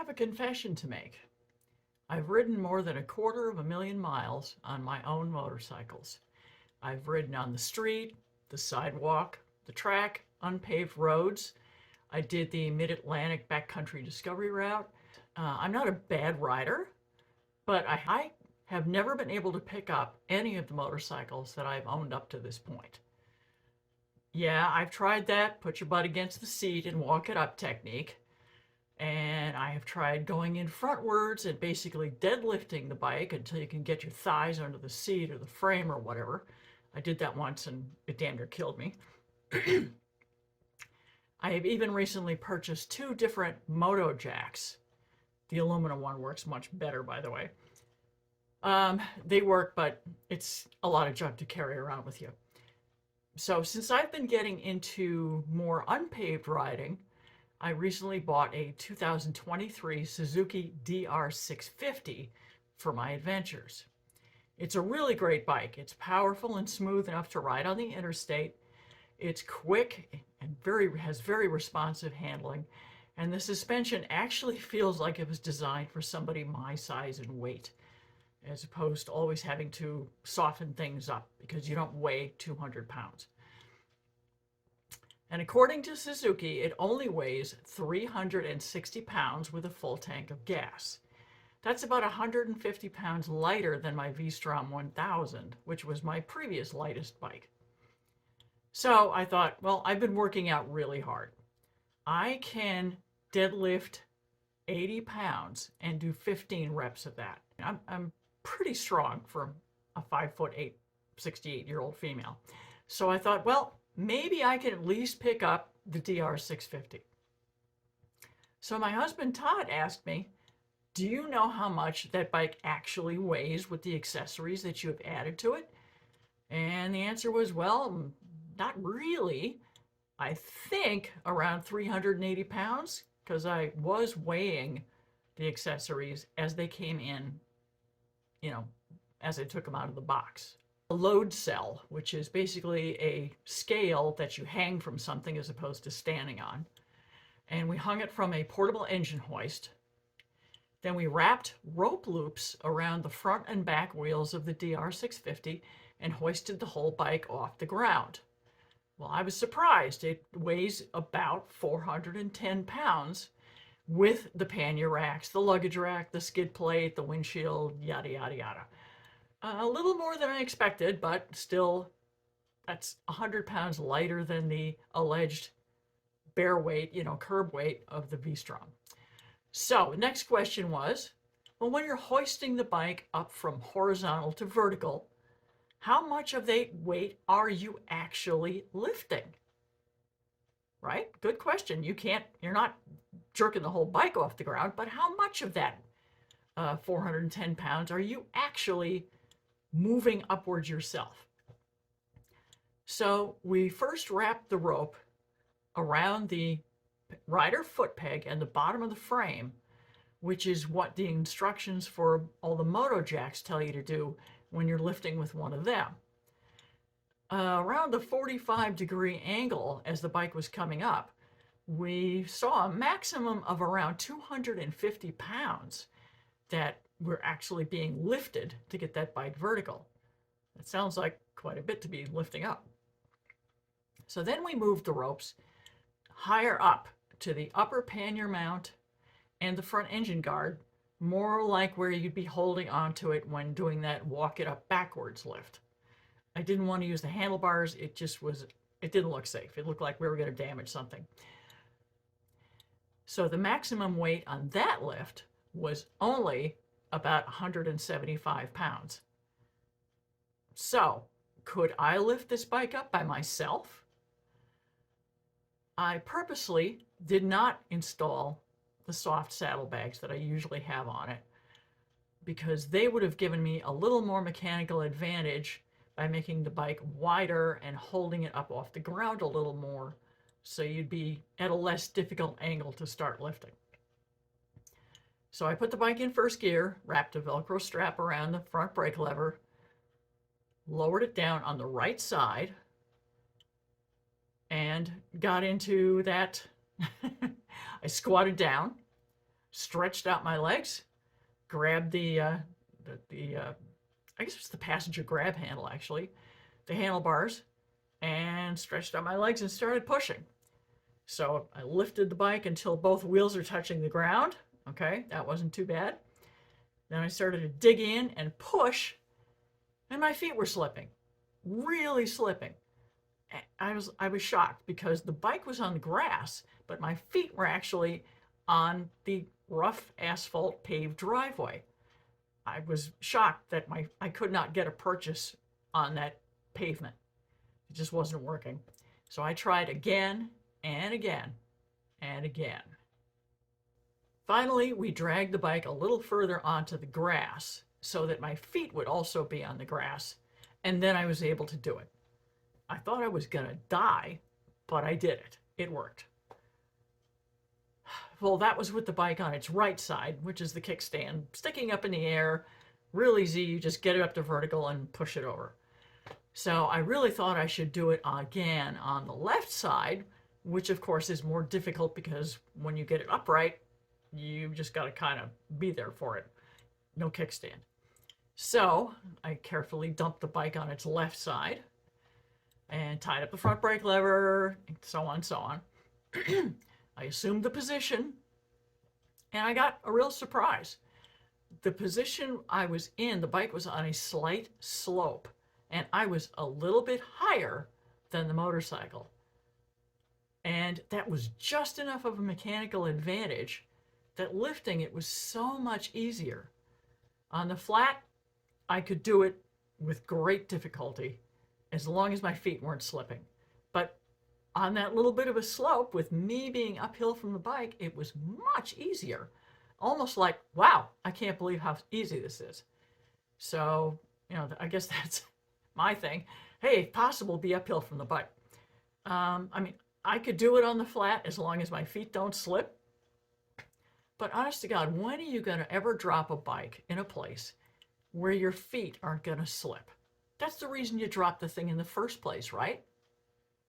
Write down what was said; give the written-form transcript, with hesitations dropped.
have a confession to make. I've ridden more than 250,000 miles on my own motorcycles. I've ridden on the street, the sidewalk, the track, unpaved roads. I did the Mid-Atlantic Backcountry Discovery Route. I'm not a bad rider, but I have never been able to pick up any of the motorcycles that I've owned up to this point. Yeah, I've tried that put your butt against the seat and walk it up technique. And I have tried going in frontwards and basically deadlifting the bike until you can get your thighs under the seat or the frame or whatever. I did that once and it damn near killed me. I have even recently purchased 2 different Moto jacks. The aluminum one works much better, by the way. They work, but it's a lot of junk to carry around with you. So since I've been getting into more unpaved riding, I recently bought a 2023 Suzuki DR650 for my adventures. It's a really great bike. It's powerful and smooth enough to ride on the interstate. It's quick and has very responsive handling, and the suspension actually feels like it was designed for somebody my size and weight, as opposed to always having to soften things up because you don't weigh 200 pounds. And according to Suzuki, it only weighs 360 pounds with a full tank of gas. That's about 150 pounds lighter than my V-Strom 1000, which was my previous lightest bike. So I thought, well, I've been working out really hard. I can deadlift 80 pounds and do 15 reps of that. I'm pretty strong for a 5'8", 68-year-old female. So I thought, well, maybe I can at least pick up the DR650. So my husband Todd asked me, do you know how much that bike actually weighs with the accessories that you have added to it? And the answer was, well, not really. I think around 380 pounds, because I was weighing the accessories as they came in, as I took them out of the box. A load cell, which is basically a scale that you hang from something as opposed to standing on. And we hung it from a portable engine hoist. Then we wrapped rope loops around the front and back wheels of the DR650 and hoisted the whole bike off the ground. Well, I was surprised. It weighs about 410 pounds with the pannier racks, the luggage rack, the skid plate, the windshield, yada, yada, yada. A little more than I expected, but still, that's 100 pounds lighter than the alleged bare weight, curb weight of the V-Strom. So the next question was, well, when you're hoisting the bike up from horizontal to vertical, how much of that weight are you actually lifting? Right? Good question. You're not jerking the whole bike off the ground, but how much of that 410 pounds are you actually moving upwards yourself? So we first wrapped the rope around the rider foot peg and the bottom of the frame, which is what the instructions for all the Moto jacks tell you to do when you're lifting with one of them. Around the 45-degree angle as the bike was coming up, we saw a maximum of around 250 pounds that were actually being lifted to get that bike vertical. That sounds like quite a bit to be lifting up. So then we moved the ropes higher up to the upper pannier mount and the front engine guard, more like where you'd be holding onto it when doing that walk it up backwards lift. I didn't want to use the handlebars. It didn't look safe. It looked like we were going to damage something. So the maximum weight on that lift was only about 175 pounds. So could I lift this bike up by myself? I purposely did not install the soft saddlebags that I usually have on it because they would have given me a little more mechanical advantage by making the bike wider and holding it up off the ground a little more, so you'd be at a less difficult angle to start lifting. So I put the bike in first gear, wrapped a Velcro strap around the front brake lever, lowered it down on the right side, and got into that. I squatted down, stretched out my legs, grabbed I guess it's the passenger grab handle actually, the handlebars, and stretched out my legs and started pushing. So I lifted the bike until both wheels are touching the ground. Okay, that wasn't too bad. Then I started to dig in and push, and my feet were slipping, really slipping. I was shocked because the bike was on the grass, but my feet were actually on the rough asphalt paved driveway. I was shocked that I could not get a purchase on that pavement. It just wasn't working. So I tried again and again and again. Finally, we dragged the bike a little further onto the grass so that my feet would also be on the grass, and then I was able to do it. I thought I was going to die, but I did it. It worked. Well, that was with the bike on its right side, which is the kickstand, sticking up in the air. Real easy. You just get it up to vertical and push it over. So I really thought I should do it again on the left side, which of course is more difficult because when you get it upright, you just got to kind of be there for it. No kickstand. So I carefully dumped the bike on its left side and tied up the front brake lever, and so on and so on. I assumed the position, and I got a real surprise. The position I was in, the bike was on a slight slope, and I was a little bit higher than the motorcycle. And that was just enough of a mechanical advantage that lifting it was so much easier. On the flat, I could do it with great difficulty as long as my feet weren't slipping. But on that little bit of a slope, with me being uphill from the bike, it was much easier. Almost like, wow, I can't believe how easy this is. So, I guess that's my thing. Hey, if possible, be uphill from the bike. I could do it on the flat as long as my feet don't slip. But honest to God, when are you going to ever drop a bike in a place where your feet aren't going to slip? That's the reason you dropped the thing in the first place, right?